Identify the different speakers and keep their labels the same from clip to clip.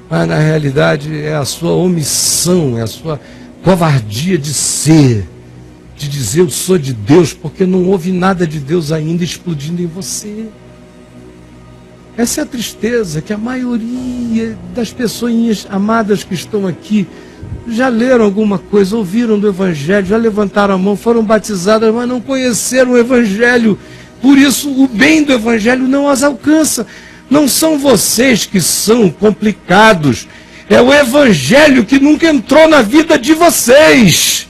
Speaker 1: mas na realidade é a sua omissão, é a sua covardia de ser, de dizer eu sou de Deus, porque não houve nada de Deus ainda explodindo em você. Essa é a tristeza, que a maioria das pessoinhas amadas que estão aqui já leram alguma coisa, ouviram do Evangelho, já levantaram a mão, foram batizadas, mas não conheceram o Evangelho. Por isso o bem do Evangelho não as alcança. Não são vocês que são complicados, é o Evangelho que nunca entrou na vida de vocês.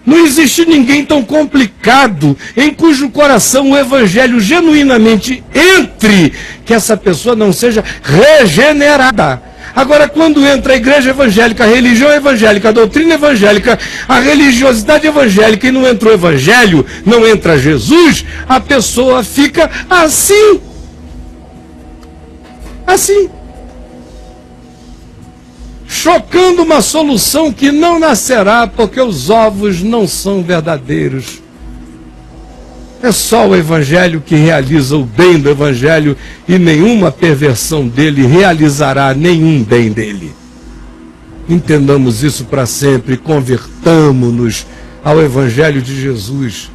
Speaker 1: Não existe ninguém tão complicado em cujo coração o Evangelho genuinamente entre, que essa pessoa não seja regenerada. Agora, quando entra a igreja evangélica, a religião evangélica, a doutrina evangélica, a religiosidade evangélica e não entra o Evangelho, não entra Jesus, a pessoa fica assim. Assim. Chocando uma solução que não nascerá, porque os ovos não são verdadeiros. É só o Evangelho que realiza o bem do Evangelho e nenhuma perversão dele realizará nenhum bem dele. Entendamos isso para sempre, convertamos-nos ao Evangelho de Jesus.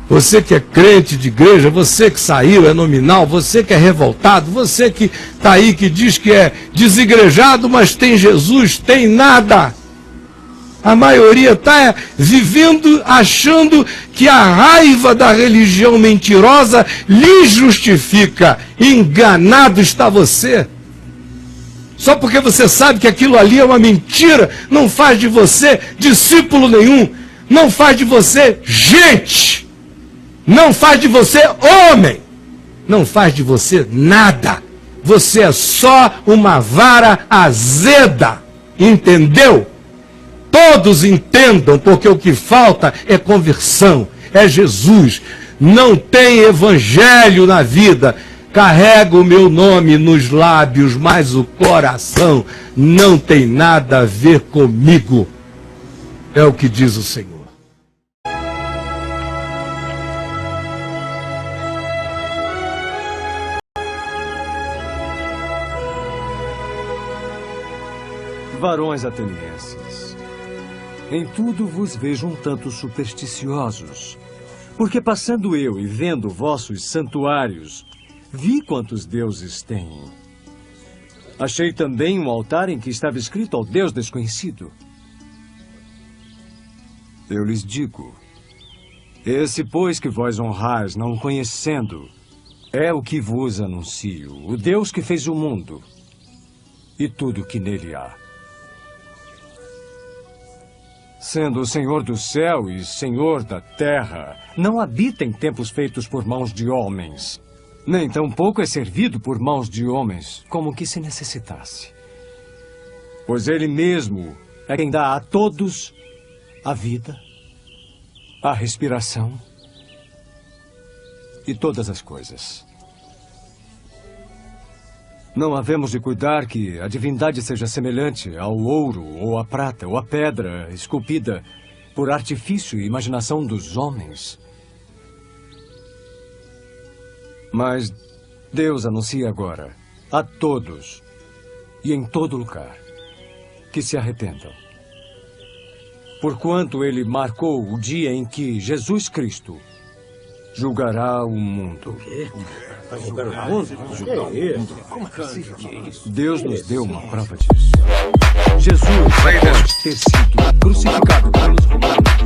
Speaker 1: Você que é crente de igreja, você que saiu, é nominal, você que é revoltado, você que está aí, que diz que é desigrejado, mas tem Jesus, tem nada. A maioria está vivendo achando que a raiva da religião mentirosa lhe justifica. Enganado está você. Só porque você sabe que aquilo ali é uma mentira, não faz de você discípulo nenhum, não faz de você gente, não faz de você homem, não faz de você nada. Você é só uma vara azeda, entendeu? Todos entendam, porque o que falta é conversão, é Jesus. Não tem evangelho na vida. Carrega o meu nome nos lábios, mas o coração não tem nada a ver comigo. É o que diz o Senhor.
Speaker 2: Varões atenienses, em tudo vos vejo um tanto supersticiosos, porque passando eu e vendo vossos santuários, vi quantos deuses têm. Achei também um altar em que estava escrito ao Deus desconhecido. Eu lhes digo, esse, pois, que vós honrais, não o conhecendo, é o que vos anuncio, o Deus que fez o mundo e tudo que nele há. Sendo o Senhor do céu e Senhor da terra, não habita em templos feitos por mãos de homens, nem tampouco é servido por mãos de homens, como que se necessitasse. Pois Ele mesmo é quem dá a todos a vida, a respiração e todas as coisas. Não havemos de cuidar que a divindade seja semelhante ao ouro, ou à prata, ou à pedra esculpida por artifício e imaginação dos homens. Mas Deus anuncia agora a todos e em todo lugar que se arrependam. Porquanto Ele marcou o dia em que Jesus Cristo julgará o mundo. Deus nos deu uma prova disso. Jesus, após ter sido crucificado pelos romanos,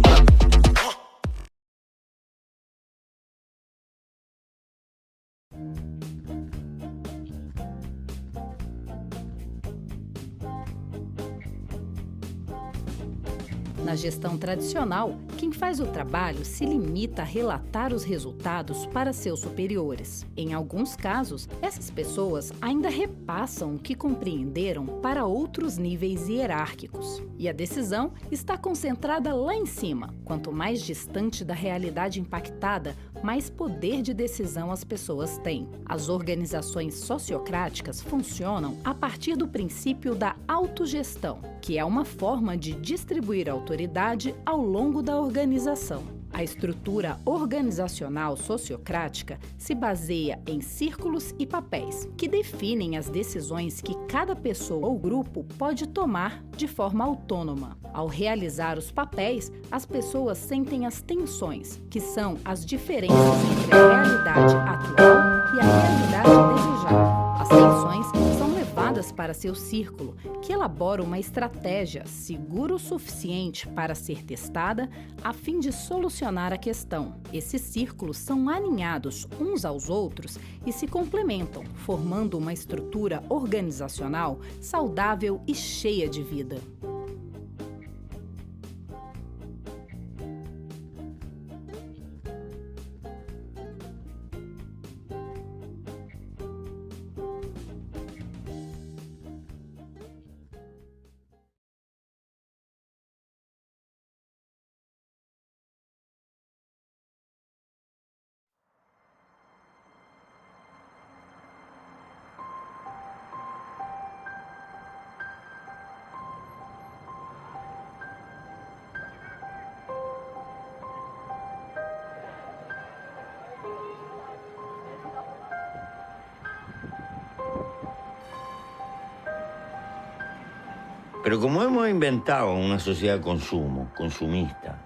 Speaker 3: Na gestão tradicional, quem faz o trabalho se limita a relatar os resultados para seus superiores. Em alguns casos, essas pessoas ainda repassam o que compreenderam para outros níveis hierárquicos. E a decisão está concentrada lá em cima. Quanto mais distante da realidade impactada, mais poder de decisão as pessoas têm. As organizações sociocráticas funcionam a partir do princípio da autogestão, que é uma forma de distribuir autoridade ao longo da organização. A estrutura organizacional sociocrática se baseia em círculos e papéis, que definem as decisões que cada pessoa ou grupo pode tomar de forma autônoma. Ao realizar os papéis, as pessoas sentem as tensões, que são as diferenças entre a realidade atual e a realidade desejada. As tensões são levadas para seu círculo, que elabora uma estratégia segura o suficiente para ser testada a fim de solucionar a questão. Esses círculos são alinhados uns aos outros e se complementam, formando uma estrutura organizacional saudável e cheia de vida.
Speaker 4: Pero como hemos inventado una sociedad de consumo, consumista,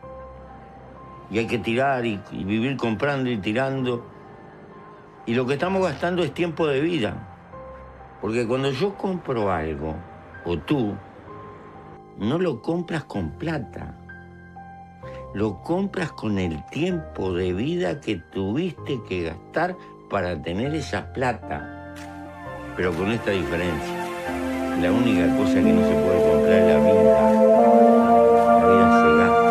Speaker 4: y hay que tirar y vivir comprando y tirando, y lo que estamos gastando es tiempo de vida. Porque cuando yo compro algo, o tú, no lo compras con plata, lo compras con el tiempo de vida que tuviste que gastar para tener esa plata. Pero con esta diferencia. La única cosa que no se puede comprar es la vida. La vida se gasta.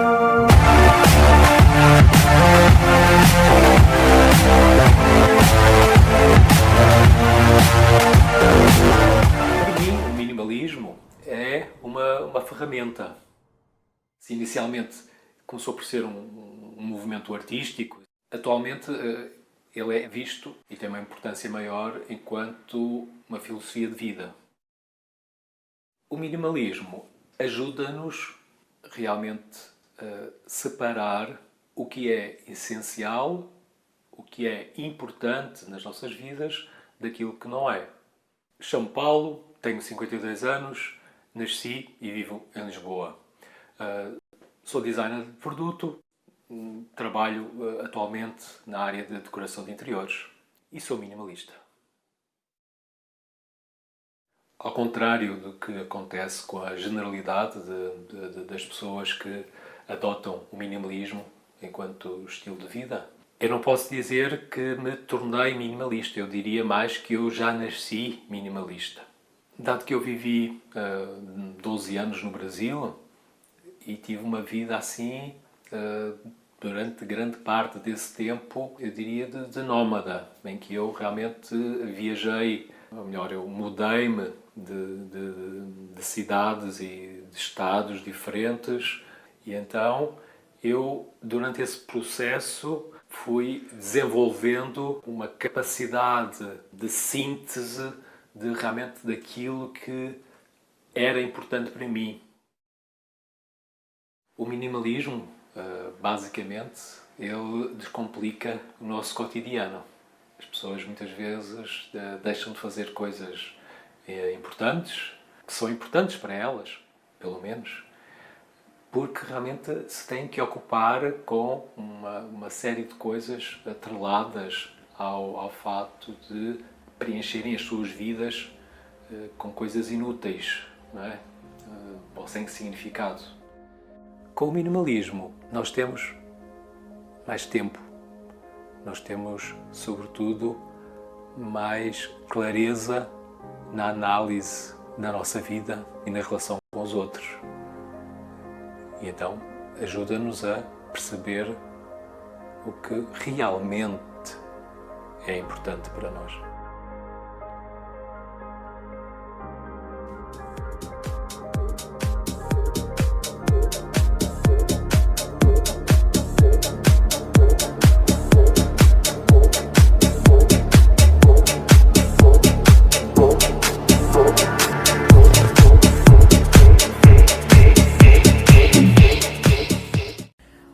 Speaker 5: Para mim, o minimalismo é uma ferramenta. Se inicialmente começou por ser um movimento artístico, atualmente ele é visto e tem uma importância maior enquanto uma filosofia de vida. O minimalismo ajuda-nos realmente a separar o que é essencial, o que é importante nas nossas vidas, daquilo que não é. Chamo Paulo, tenho 52 anos, nasci e vivo em Lisboa. Sou designer de produto, trabalho atualmente na área de decoração de interiores e sou minimalista. Ao contrário do que acontece com a generalidade das pessoas que adotam o minimalismo enquanto estilo de vida, eu não posso dizer que me tornei minimalista, eu diria mais que eu já nasci minimalista. Dado que eu vivi 12 anos no Brasil e tive uma vida assim, durante grande parte desse tempo, eu diria de nómada, em que eu realmente viajei, ou melhor, eu mudei-me de cidades e de estados diferentes, e então eu, durante esse processo, fui desenvolvendo uma capacidade de síntese de realmente daquilo que era importante para mim. O minimalismo, basicamente, ele descomplica o nosso cotidiano. As pessoas muitas vezes deixam de fazer coisas importantes, que são importantes para elas, pelo menos, porque realmente se têm que ocupar com uma série de coisas atreladas ao fato de preencherem as suas vidas com coisas inúteis, não é? Ou sem significado. Com o minimalismo nós temos mais tempo, nós temos, sobretudo, mais clareza na análise da nossa vida e na relação com os outros. E então ajuda-nos a perceber o que realmente é importante para nós.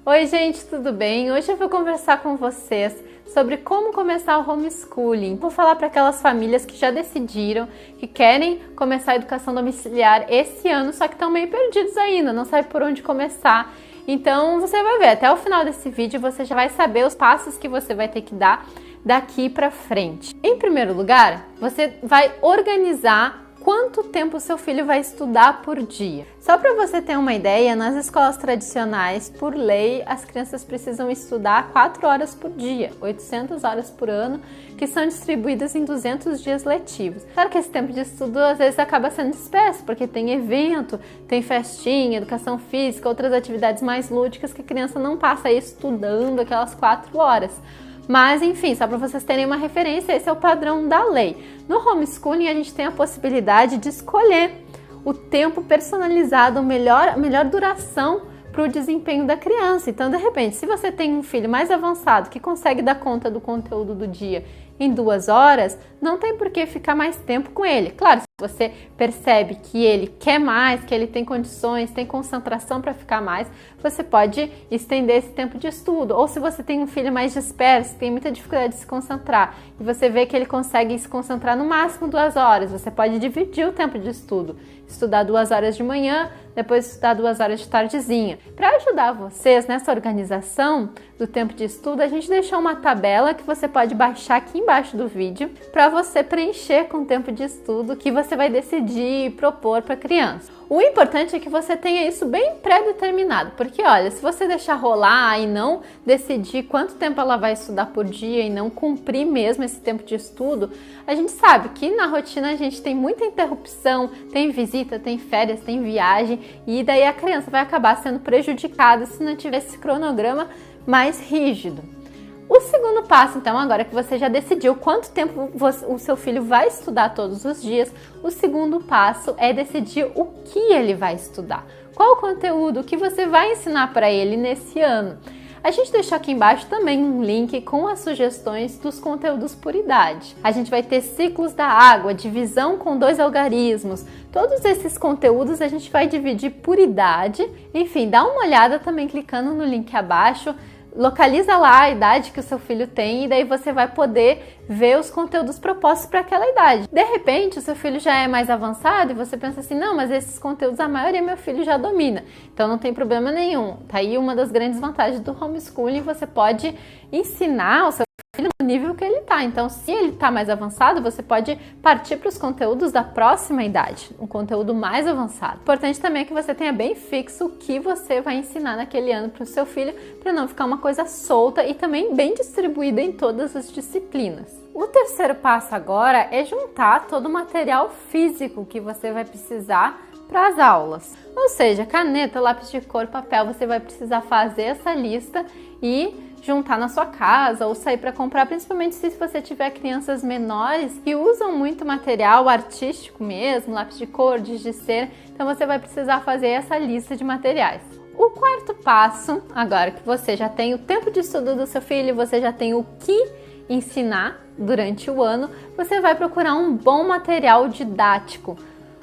Speaker 6: Oi Oi gente, tudo bem? Hoje eu vou conversar com vocês sobre como começar o homeschooling. Vou falar para aquelas famílias que já decidiram, que querem começar a educação domiciliar esse ano, só que estão meio perdidos ainda, não sabem por onde começar. Então você vai ver, até o final desse vídeo você já vai saber os passos que você vai ter que dar daqui para frente. Em primeiro lugar, você vai organizar quanto tempo o seu filho vai estudar por dia. Só para você ter uma ideia, nas escolas tradicionais, por lei, as crianças precisam estudar 4 horas por dia, 800 horas por ano, que são distribuídas em 200 dias letivos. Claro que esse tempo de estudo às vezes acaba sendo disperso, porque tem evento, tem festinha, educação física, outras atividades mais lúdicas que a criança não passa aí estudando aquelas 4 horas. Mas, enfim, só para vocês terem uma referência, esse é o padrão da lei. No homeschooling, a gente tem a possibilidade de escolher o tempo personalizado, a melhor duração para o desempenho da criança. Então, de repente, se você tem um filho mais avançado que consegue dar conta do conteúdo do dia em 2 horas, não tem por que ficar mais tempo com ele. Claro, se você percebe que ele quer mais, que ele tem condições, tem concentração para ficar mais, você pode estender esse tempo de estudo. Ou se você tem um filho mais disperso, tem muita dificuldade de se concentrar, e você vê que ele consegue se concentrar no máximo 2 horas, você pode dividir o tempo de estudo. Estudar 2 horas de manhã, depois estudar 2 horas de tardezinha. Para ajudar vocês nessa organização do tempo de estudo, a gente deixou uma tabela que você pode baixar aqui embaixo do vídeo para você preencher com o tempo de estudo que você vai decidir e propor para a criança. O importante é que você tenha isso bem pré-determinado, porque olha, se você deixar rolar e não decidir quanto tempo ela vai estudar por dia e não cumprir mesmo esse tempo de estudo, a gente sabe que na rotina a gente tem muita interrupção, tem visita, tem férias, tem viagem, e daí a criança vai acabar sendo prejudicada se não tiver esse cronograma mais rígido. O segundo passo, então, agora que você já decidiu quanto tempo o seu filho vai estudar todos os dias, o segundo passo é decidir o que ele vai estudar. Qual o conteúdo que você vai ensinar para ele nesse ano? A gente deixou aqui embaixo também um link com as sugestões dos conteúdos por idade. A gente vai ter ciclos da água, divisão com 2 algarismos. Todos esses conteúdos a gente vai dividir por idade. Enfim, dá uma olhada também clicando no link abaixo. Localiza lá a idade que o seu filho tem e daí você vai poder ver os conteúdos propostos para aquela idade. De repente, o seu filho já é mais avançado e você pensa assim, não, mas esses conteúdos a maioria meu filho já domina, então não tem problema nenhum. Tá aí uma das grandes vantagens do homeschooling, você pode ensinar o seu filho no nível que ele está. Então, se ele está mais avançado, você pode partir para os conteúdos da próxima idade, um conteúdo mais avançado. Importante também é que você tenha bem fixo o que você vai ensinar naquele ano para o seu filho, para não ficar uma coisa solta e também bem distribuída em todas as disciplinas. O terceiro passo agora é juntar todo o material físico que você vai precisar para as aulas. Ou seja, caneta, lápis de cor, papel, você vai precisar fazer essa lista e juntar na sua casa ou sair para comprar, principalmente se você tiver crianças menores que usam muito material artístico mesmo, lápis de cor, giz de cera, então você vai precisar fazer essa lista de materiais. O quarto passo, agora que você já tem o tempo de estudo do seu filho, você já tem o que ensinar durante o ano, você vai procurar um bom material didático.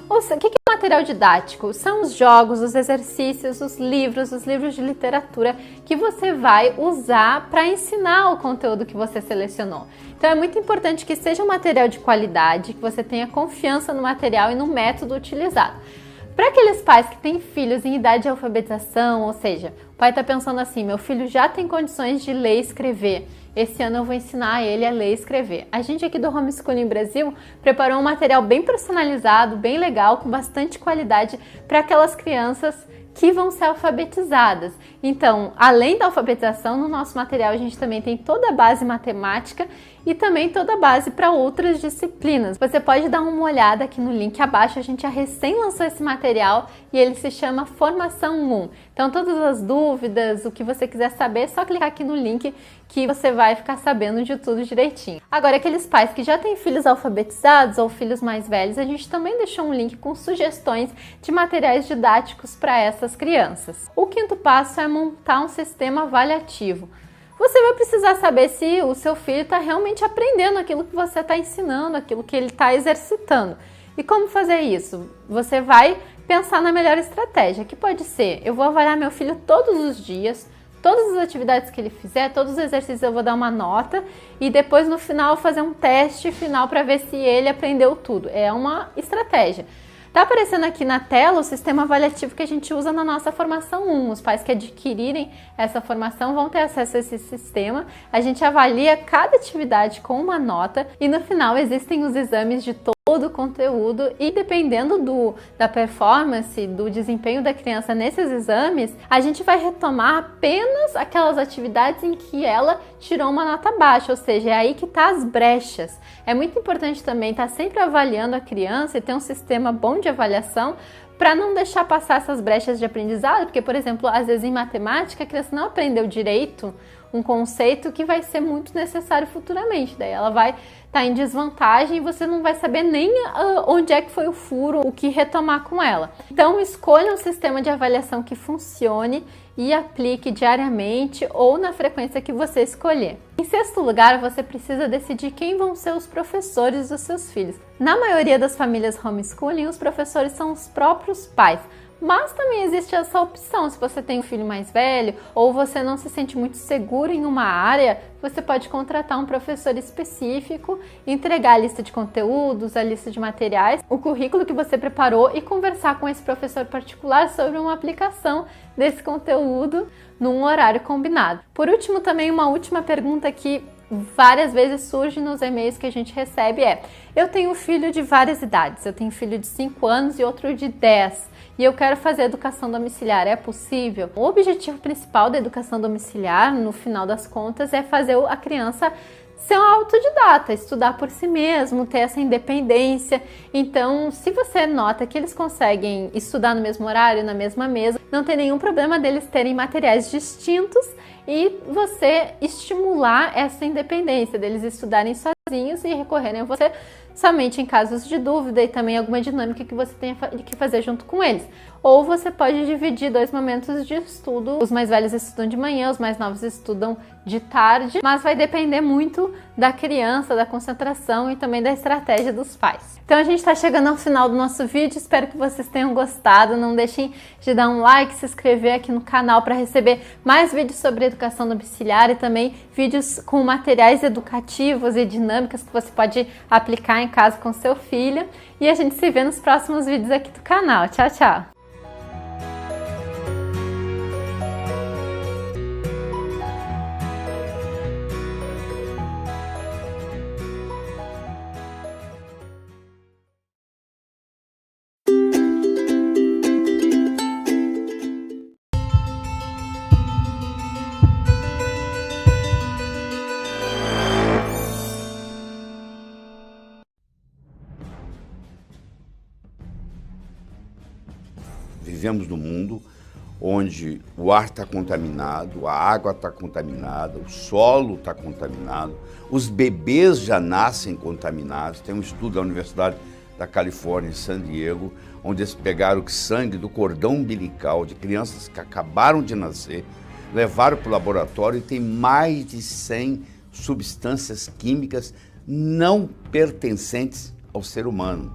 Speaker 6: Ou seja, o que é material didático? São os jogos, os exercícios, os livros de literatura que você vai usar para ensinar o conteúdo que você selecionou. Então é muito importante que seja um material de qualidade, que você tenha confiança no material e no método utilizado. Para aqueles pais que têm filhos em idade de alfabetização, ou seja, o pai está pensando assim, meu filho já tem condições de ler e escrever, esse ano eu vou ensinar ele a ler e escrever. A gente aqui do Homeschooling Brasil preparou um material bem personalizado, bem legal, com bastante qualidade para aquelas crianças que vão ser alfabetizadas. Então, além da alfabetização, no nosso material a gente também tem toda a base matemática e também toda a base para outras disciplinas. Você pode dar uma olhada aqui no link abaixo, a gente já recém lançou esse material e ele se chama Formação 1. Então, todas as dúvidas, o que você quiser saber, é só clicar aqui no link que você vai ficar sabendo de tudo direitinho. Agora, aqueles pais que já têm filhos alfabetizados ou filhos mais velhos, a gente também deixou um link com sugestões de materiais didáticos para essas crianças. O quinto passo é montar um sistema avaliativo. Você vai precisar saber se o seu filho está realmente aprendendo aquilo que você está ensinando, aquilo que ele está exercitando. E como fazer isso? Você vai pensar na melhor estratégia, que pode ser, eu vou avaliar meu filho todos os dias, Todas as atividades que ele fizer, todos os exercícios eu vou dar uma nota e depois no final fazer um teste final para ver se ele aprendeu tudo. É uma estratégia. Tá aparecendo aqui na tela o sistema avaliativo que a gente usa na nossa formação 1. Os pais que adquirirem essa formação vão ter acesso a esse sistema. A gente avalia cada atividade com uma nota e no final existem os exames de todo o conteúdo e dependendo da performance, do desempenho da criança nesses exames, a gente vai retomar apenas aquelas atividades em que ela tirou uma nota baixa, ou seja, é aí que tá as brechas. É muito importante também estar sempre avaliando a criança e ter um sistema bom de avaliação para não deixar passar essas brechas de aprendizado, porque, por exemplo, às vezes em matemática a criança não aprendeu direito um conceito que vai ser muito necessário futuramente, daí ela vai estar em desvantagem e você não vai saber nem onde é que foi o furo, o que retomar com ela. Então escolha um sistema de avaliação que funcione e aplique diariamente ou na frequência que você escolher. Em sexto lugar, você precisa decidir quem vão ser os professores dos seus filhos. Na maioria das famílias homeschooling, os professores são os próprios pais. Mas também existe essa opção, se você tem um filho mais velho ou você não se sente muito seguro em uma área, você pode contratar um professor específico, entregar a lista de conteúdos, a lista de materiais, o currículo que você preparou e conversar com esse professor particular sobre uma aplicação desse conteúdo num horário combinado. Por último, também uma última pergunta que várias vezes surge nos e-mails que a gente recebe eu tenho um filho de várias idades, eu tenho um filho de 5 anos e outro de 10 e eu quero fazer educação domiciliar, é possível? O objetivo principal da educação domiciliar, no final das contas, é fazer a criança ser um autodidata, estudar por si mesmo, ter essa independência. Então, se você nota que eles conseguem estudar no mesmo horário, na mesma mesa, não tem nenhum problema deles terem materiais distintos e você estimular essa independência, deles estudarem sozinhos e recorrerem a você somente em casos de dúvida e também alguma dinâmica que você tenha que fazer junto com eles. Ou você pode dividir 2 momentos de estudo. Os mais velhos estudam de manhã, os mais novos estudam de tarde, mas vai depender muito da criança, da concentração e também da estratégia dos pais. Então a gente está chegando ao final do nosso vídeo, espero que vocês tenham gostado. Não deixem de dar um like, se inscrever aqui no canal para receber mais vídeos sobre educação domiciliar e também vídeos com materiais educativos e dinâmicas que você pode aplicar em casa com seu filho. E a gente se vê nos próximos vídeos aqui do canal. Tchau, tchau!
Speaker 7: Vivemos num mundo onde o ar está contaminado, a água está contaminada, o solo está contaminado, os bebês já nascem contaminados. Tem um estudo da Universidade da Califórnia, em San Diego, onde eles pegaram o sangue do cordão umbilical de crianças que acabaram de nascer, levaram para o laboratório e tem mais de 100 substâncias químicas não pertencentes ao ser humano.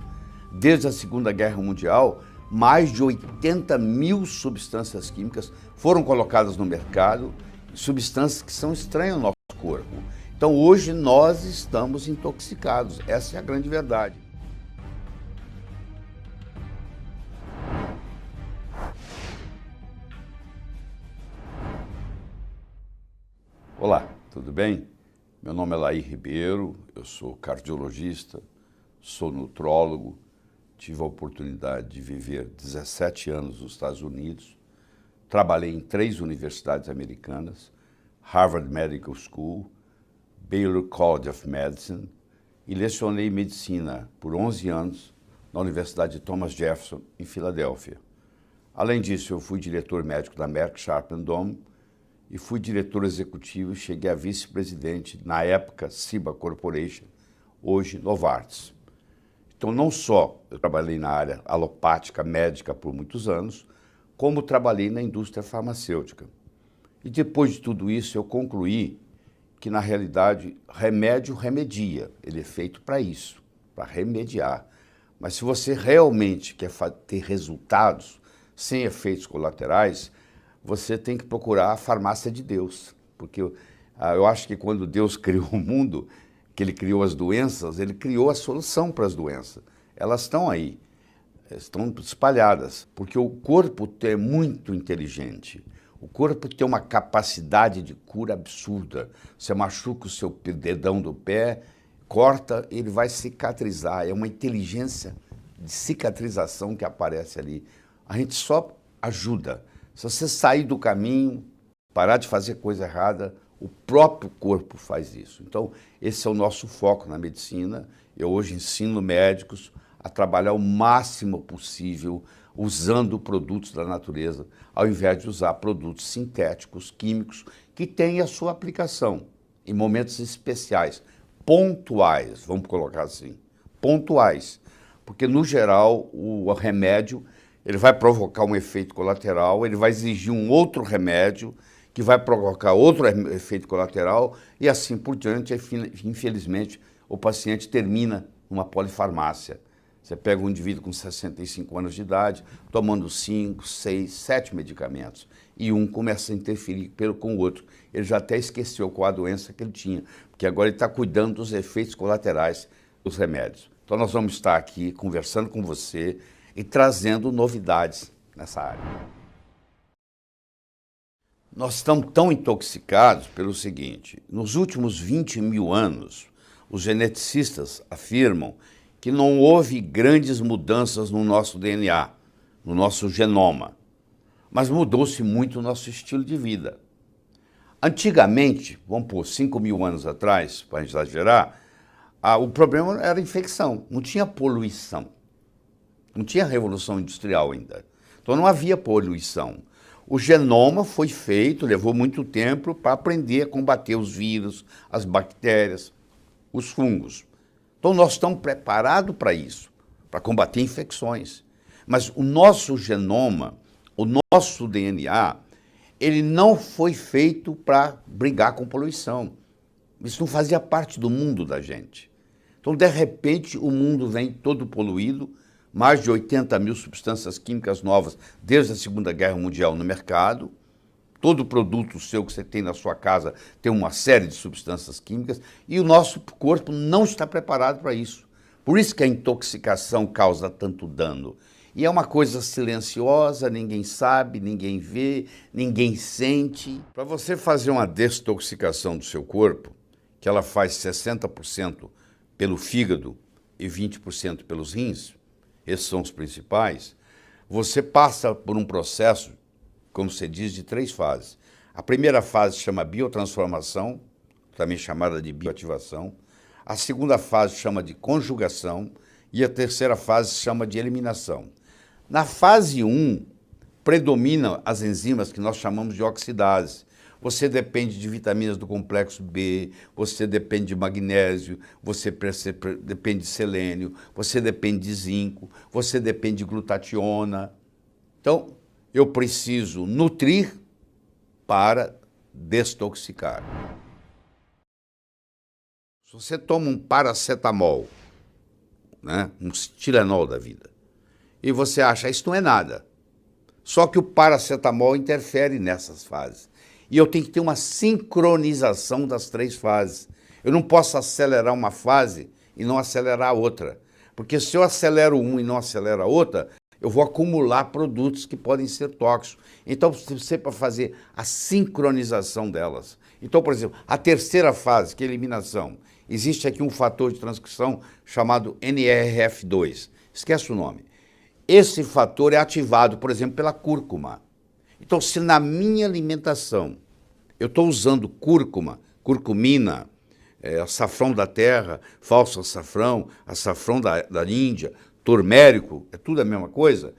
Speaker 7: Desde a Segunda Guerra Mundial, mais de 80 mil substâncias químicas foram colocadas no mercado, substâncias que são estranhas ao nosso corpo. Então hoje nós estamos intoxicados, essa é a grande verdade. Olá, tudo bem? Meu nome é Laí Ribeiro, eu sou cardiologista, sou nutrólogo, tive a oportunidade de viver 17 anos nos Estados Unidos, trabalhei em 3 universidades americanas, Harvard Medical School, Baylor College of Medicine, e lecionei medicina por 11 anos na Universidade de Thomas Jefferson, em Filadélfia. Além disso, eu fui diretor médico da Merck Sharp & Dohme e fui diretor executivo e cheguei a vice-presidente, na época, Ciba Corporation, hoje Novartis. Então, não só eu trabalhei na área alopática, médica por muitos anos, como trabalhei na indústria farmacêutica. E depois de tudo isso, eu concluí que, na realidade, remédio remedia. Ele é feito para isso, para remediar. Mas se você realmente quer ter resultados sem efeitos colaterais, você tem que procurar a farmácia de Deus. Porque eu acho que quando Deus criou o mundo, que Ele criou as doenças, Ele criou a solução para as doenças. Elas estão aí, estão espalhadas, porque o corpo é muito inteligente. O corpo tem uma capacidade de cura absurda. Você machuca o seu dedão do pé, corta, ele vai cicatrizar. É uma inteligência de cicatrização que aparece ali. A gente só ajuda. Se você sair do caminho, parar de fazer coisa errada, o próprio corpo faz isso. Então, esse é o nosso foco na medicina. Eu hoje ensino médicos a trabalhar o máximo possível usando produtos da natureza, ao invés de usar produtos sintéticos, químicos, que têm a sua aplicação em momentos especiais, pontuais, vamos colocar assim, pontuais. Porque, no geral, o remédio ele vai provocar um efeito colateral, ele vai exigir um outro remédio, que vai provocar outro efeito colateral, e assim por diante, infelizmente, o paciente termina numa polifarmácia. Você pega um indivíduo com 65 anos de idade, tomando 5, 6, 7 medicamentos, e um começa a interferir com o outro. Ele já até esqueceu qual a doença que ele tinha, porque agora ele está cuidando dos efeitos colaterais dos remédios. Então nós vamos estar aqui conversando com você e trazendo novidades nessa área. Nós estamos tão intoxicados pelo seguinte: nos últimos 20 mil anos, os geneticistas afirmam que não houve grandes mudanças no nosso DNA, no nosso genoma, mas mudou-se muito o nosso estilo de vida. Antigamente, vamos por 5 mil anos atrás, para exagerar, o problema era a infecção, não tinha poluição, não tinha revolução industrial ainda, então não havia poluição. O genoma foi feito, levou muito tempo para aprender a combater os vírus, as bactérias, os fungos. Então nós estamos preparados para isso, para combater infecções. Mas o nosso genoma, o nosso DNA, ele não foi feito para brigar com poluição. Isso não fazia parte do mundo da gente. Então, de repente, o mundo vem todo poluído, mais de 80 mil substâncias químicas novas desde a Segunda Guerra Mundial no mercado. Todo produto seu que você tem na sua casa tem uma série de substâncias químicas e o nosso corpo não está preparado para isso. Por isso que a intoxicação causa tanto dano. E é uma coisa silenciosa, ninguém sabe, ninguém vê, ninguém sente. Para você fazer uma desintoxicação do seu corpo, que ela faz 60% pelo fígado e 20% pelos rins, esses são os principais, você passa por um processo, como se diz, de 3 fases. A primeira fase chama biotransformação, também chamada de bioativação. A segunda fase chama de conjugação e a terceira fase chama de eliminação. Na fase 1, predominam as enzimas que nós chamamos de oxidase. Você depende de vitaminas do complexo B, você depende de magnésio, você depende de selênio, você depende de zinco, você depende de glutationa. Então, eu preciso nutrir para desintoxicar. Se você toma um paracetamol, né, um Tilenol da vida, e você acha, isso não é nada. Só que o paracetamol interfere nessas fases. E eu tenho que ter uma sincronização das 3 fases. Eu não posso acelerar uma fase e não acelerar a outra. Porque se eu acelero um e não acelero a outra, eu vou acumular produtos que podem ser tóxicos. Então, você para fazer a sincronização delas. Então, por exemplo, a terceira fase, que é a eliminação, existe aqui um fator de transcrição chamado NRF2. Esquece o nome. Esse fator é ativado, por exemplo, pela cúrcuma. Então, se na minha alimentação eu estou usando cúrcuma, curcumina, açafrão da terra, falso açafrão, açafrão da Índia, turmérico, é tudo a mesma coisa,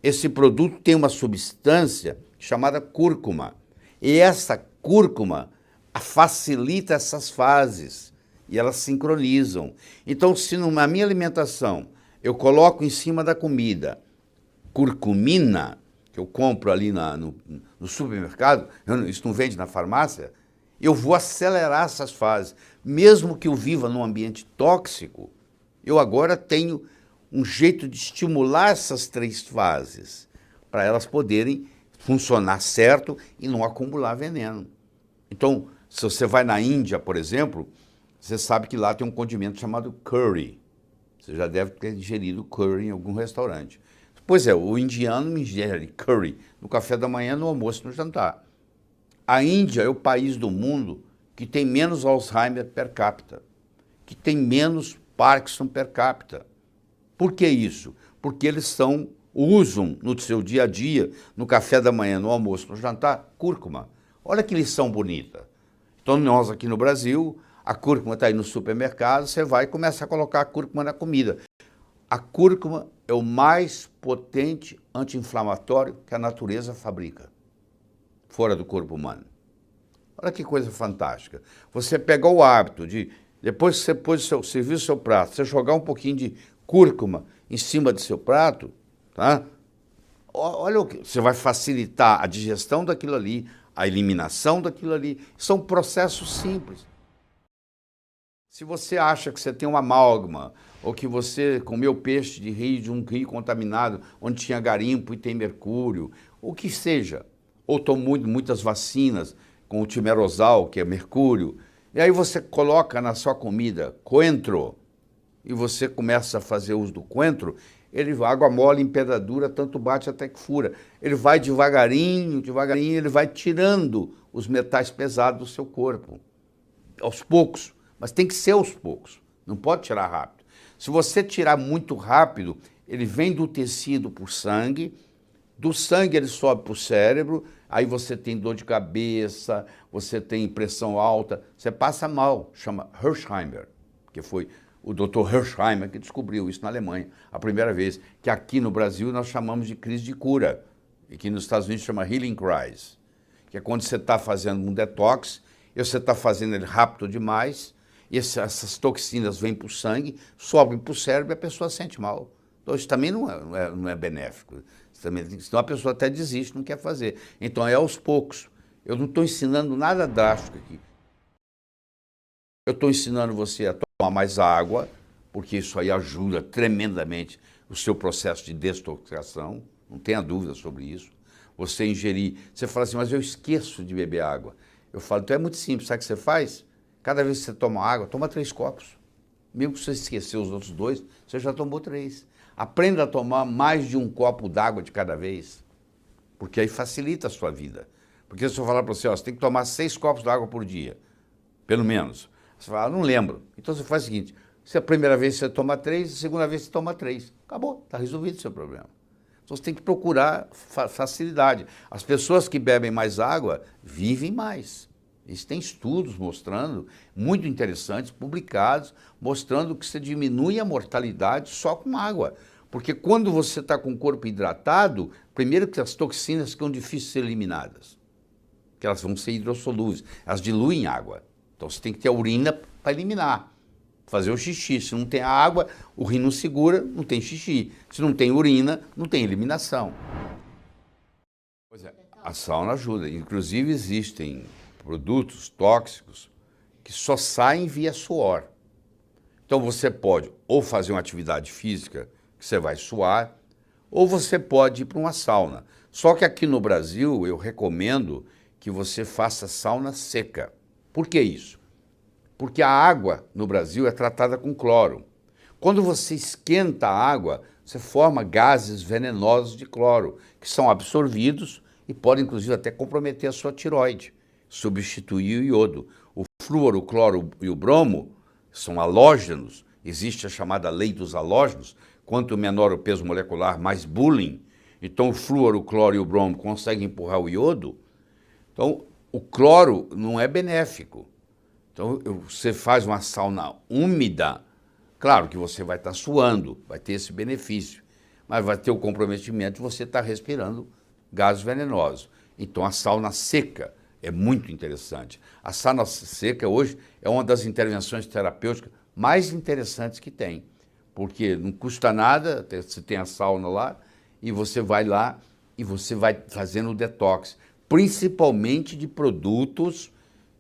Speaker 7: esse produto tem uma substância chamada cúrcuma. E essa cúrcuma facilita essas fases e elas sincronizam. Então, se na minha alimentação eu coloco em cima da comida curcumina, que eu compro ali no supermercado, isso não vende na farmácia, eu vou acelerar essas fases. Mesmo que eu viva num ambiente tóxico, eu agora tenho um jeito de estimular essas 3 fases, para elas poderem funcionar certo e não acumular veneno. Então, se você vai na Índia, por exemplo, você sabe que lá tem um condimento chamado curry. Você já deve ter ingerido curry em algum restaurante. Pois é, o indiano ingere curry no café da manhã, no almoço e no jantar. A Índia é o país do mundo que tem menos Alzheimer per capita, que tem menos Parkinson per capita. Por que isso? Porque eles usam no seu dia a dia, no café da manhã, no almoço, no jantar, cúrcuma. Olha que lição bonita. Então nós aqui no Brasil, a cúrcuma está aí no supermercado, você vai e começa a colocar a cúrcuma na comida. A cúrcuma é o mais potente anti-inflamatório que a natureza fabrica, fora do corpo humano. Olha que coisa fantástica. Você pegou o hábito de, depois que você serviu o seu prato, você jogar um pouquinho de cúrcuma em cima do seu prato, tá? Olha o que você vai facilitar a digestão daquilo ali, a eliminação daquilo ali. São processos simples. Se você acha que você tem uma amálgama, ou que você comeu peixe de um rio contaminado, onde tinha garimpo e tem mercúrio, o que seja, ou tomou muitas vacinas com o timerosal, que é mercúrio, e aí você coloca na sua comida coentro, e você começa a fazer uso do coentro, água mole, empedradura, tanto bate até que fura. Ele vai devagarinho, devagarinho, ele vai tirando os metais pesados do seu corpo, aos poucos. Mas tem que ser aos poucos, não pode tirar rápido. Se você tirar muito rápido, ele vem do tecido para o sangue, do sangue ele sobe para o cérebro, aí você tem dor de cabeça, você tem pressão alta, você passa mal, chama Hersheimer, que foi o Dr. Hersheimer que descobriu isso na Alemanha, a primeira vez, que aqui no Brasil nós chamamos de crise de cura, e que nos Estados Unidos chama healing crisis, que é quando você está fazendo um detox, e você está fazendo ele rápido demais, e essas toxinas vêm para o sangue, sobem para o cérebro e a pessoa sente mal. Então isso também não é benéfico. Senão a pessoa até desiste, não quer fazer. Então é aos poucos. Eu não estou ensinando nada drástico aqui. Eu estou ensinando você a tomar mais água, porque isso aí ajuda tremendamente o seu processo de desintoxicação, não tenha dúvida sobre isso. Você ingerir, você fala assim, mas eu esqueço de beber água. Eu falo, então é muito simples, sabe o que você faz? Cada vez que você toma água, toma 3 copos. Mesmo que você esquecer os outros 2, você já tomou 3. Aprenda a tomar mais de 1 copo d'água de cada vez, porque aí facilita a sua vida. Porque se eu falar para você, ó, você tem que tomar 6 copos d'água por dia, pelo menos. Você fala, não lembro. Então você faz o seguinte, se a primeira vez você toma 3, a segunda vez você toma 3. Acabou, está resolvido o seu problema. Então você tem que procurar facilidade. As pessoas que bebem mais água vivem mais. Isso tem estudos mostrando, muito interessantes, publicados, mostrando que você diminui a mortalidade só com água. Porque quando você está com o corpo hidratado, primeiro que as toxinas ficam difíceis de ser eliminadas, que elas vão ser hidrossolúveis, elas diluem água. Então você tem que ter a urina para eliminar, fazer o xixi. Se não tem a água, o rim não segura, não tem xixi. Se não tem urina, não tem eliminação. Pois é, a sauna ajuda. Inclusive existem produtos tóxicos que só saem via suor. Então você pode ou fazer uma atividade física, que você vai suar, ou você pode ir para uma sauna. Só que aqui no Brasil eu recomendo que você faça sauna seca. Por que isso? Porque a água no Brasil é tratada com cloro. Quando você esquenta a água, você forma gases venenosos de cloro, que são absorvidos e podem inclusive até comprometer a sua tireoide. Substituir o iodo. O flúor, o cloro e o bromo são halógenos, existe a chamada lei dos halógenos, quanto menor o peso molecular, mais bullying. Então o flúor, o cloro e o bromo conseguem empurrar o iodo. Então o cloro não é benéfico. Então você faz uma sauna úmida, claro que você vai estar suando, vai ter esse benefício, mas vai ter o comprometimento de você estar respirando gases venenosos. Então a sauna seca é muito interessante. A sauna seca hoje é uma das intervenções terapêuticas mais interessantes que tem, porque não custa nada, você tem a sauna lá, e você vai lá e você vai fazendo o detox, principalmente de produtos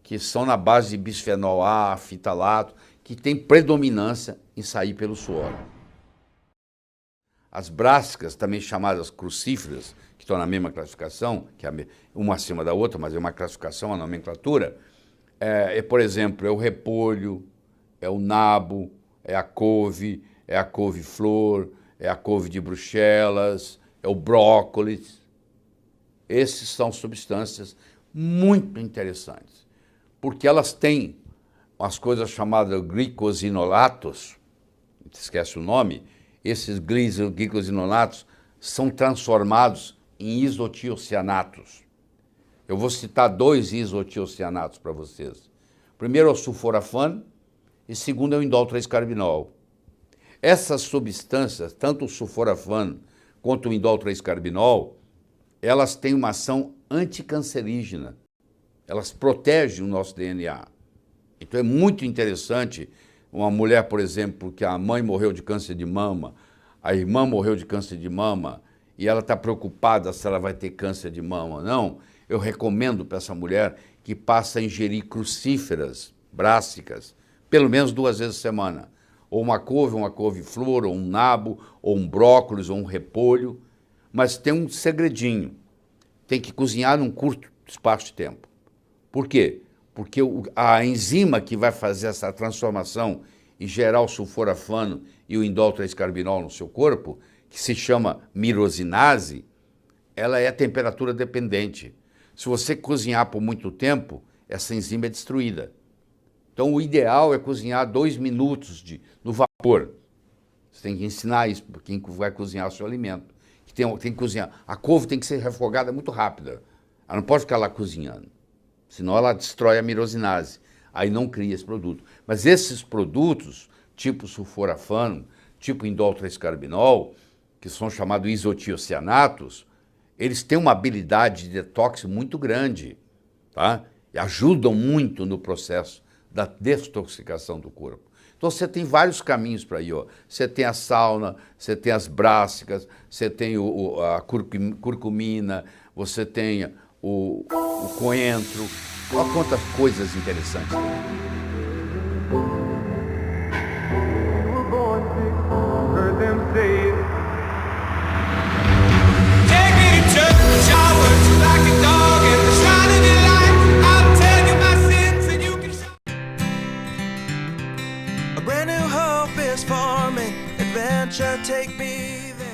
Speaker 7: que são na base de bisfenol A, fitalato, que tem predominância em sair pelo suor. As brássicas, também chamadas crucíferas, que estão na mesma classificação, que é uma acima da outra, mas é uma classificação, a nomenclatura, por exemplo, é o repolho, é o nabo, é a couve-flor, é a couve de Bruxelas, é o brócolis. Esses são substâncias muito interessantes, porque elas têm as coisas chamadas glicosinolatos, esquece o nome, esses glicosinolatos são transformados em isotiocianatos. Eu vou citar 2 isotiocianatos para vocês. Primeiro é o sulforafano e segundo é o indol 3-carbinol. Essas substâncias, tanto o sulforafano quanto o indol 3-carbinol, elas têm uma ação anticancerígena. Elas protegem o nosso DNA. Então é muito interessante uma mulher, por exemplo, que a mãe morreu de câncer de mama, a irmã morreu de câncer de mama e ela está preocupada se ela vai ter câncer de mama ou não. Eu recomendo para essa mulher que passe a ingerir crucíferas brássicas, pelo menos 2 vezes por semana. Ou uma couve-flor, ou um nabo, ou um brócolis, ou um repolho. Mas tem um segredinho. Tem que cozinhar num curto espaço de tempo. Por quê? Porque a enzima que vai fazer essa transformação e gerar o sulforafano e o indol 3-carbinol no seu corpo, que se chama mirosinase, ela é temperatura dependente. Se você cozinhar por muito tempo, essa enzima é destruída. Então o ideal é cozinhar 2 minutos no vapor. Você tem que ensinar isso para quem vai cozinhar o seu alimento. Tem que cozinhar. A couve tem que ser refogada muito rápida. Ela não pode ficar lá cozinhando. Senão ela destrói a mirosinase. Aí não cria esse produto. Mas esses produtos, tipo sulforafano, tipo indol 3-carbinol, que são chamados isotiocianatos, eles têm uma habilidade de detox muito grande, tá? E ajudam muito no processo da detoxicação do corpo. Então você tem vários caminhos para ir. Ó. Você tem a sauna, você tem as brássicas, você tem a curcumina, você tem o coentro. Olha quantas coisas interessantes tem.
Speaker 8: Take me there.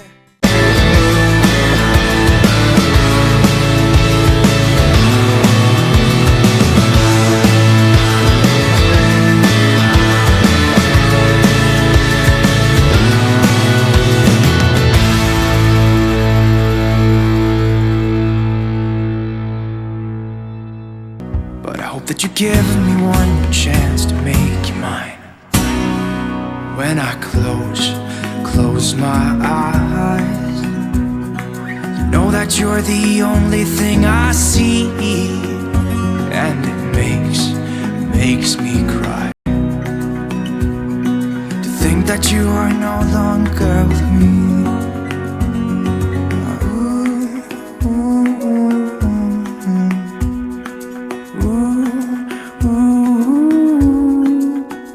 Speaker 8: But I hope that you give me one more chance to make you mine. When I close my eyes, you know that you're the only thing I see, and it makes me cry to think that you are no longer with me.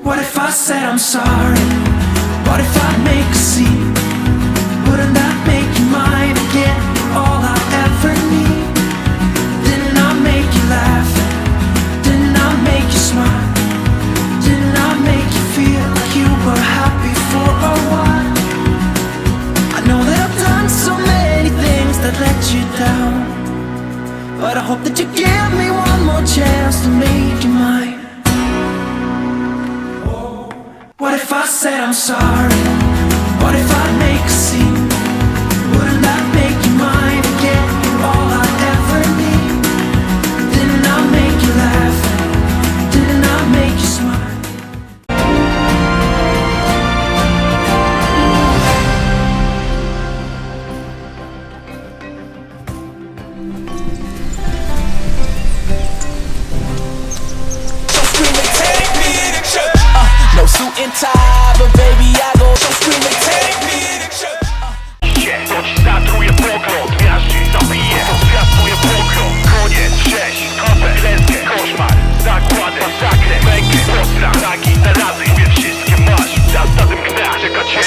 Speaker 8: What if I said I'm sorry? What if I make a scene? Wouldn't that make you mine again? All I ever need. Didn't I make you laugh? Didn't I make you smile? Didn't I make you feel like you were happy for a while? I know that I've done so many things that let you down, but I hope that you give me one more chance to make you mine. What if I said I'm sorry? What if I make a scene? Wouldn't that make you mine again? All I ever need. Didn't I make you laugh? Didn't I make you smile? So scream and take me to church. No suit and tie, but baby I go so scream and take me to church.
Speaker 9: To ci zatruje pogląd, miażdży, zabije, to zwiastuje pogląd. Koniec, cześć, hopę, klęskę, koszmar, zakłady, masakry, męki, postrach, nagi, narazy, wie wszystkie masz. Za stadem knach, czeka cię.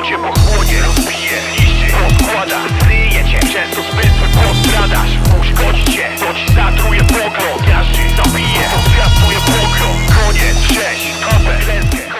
Speaker 9: cię pochłonie, rozbije, niszczy, rozkłada, zryje cię, często zmysły postradasz. Uszkodzi cię, to ci zatruje pogląd, miażdży, zabije, to zwiastuje pogląd. Koniec, rzeź, hapę, klęskę.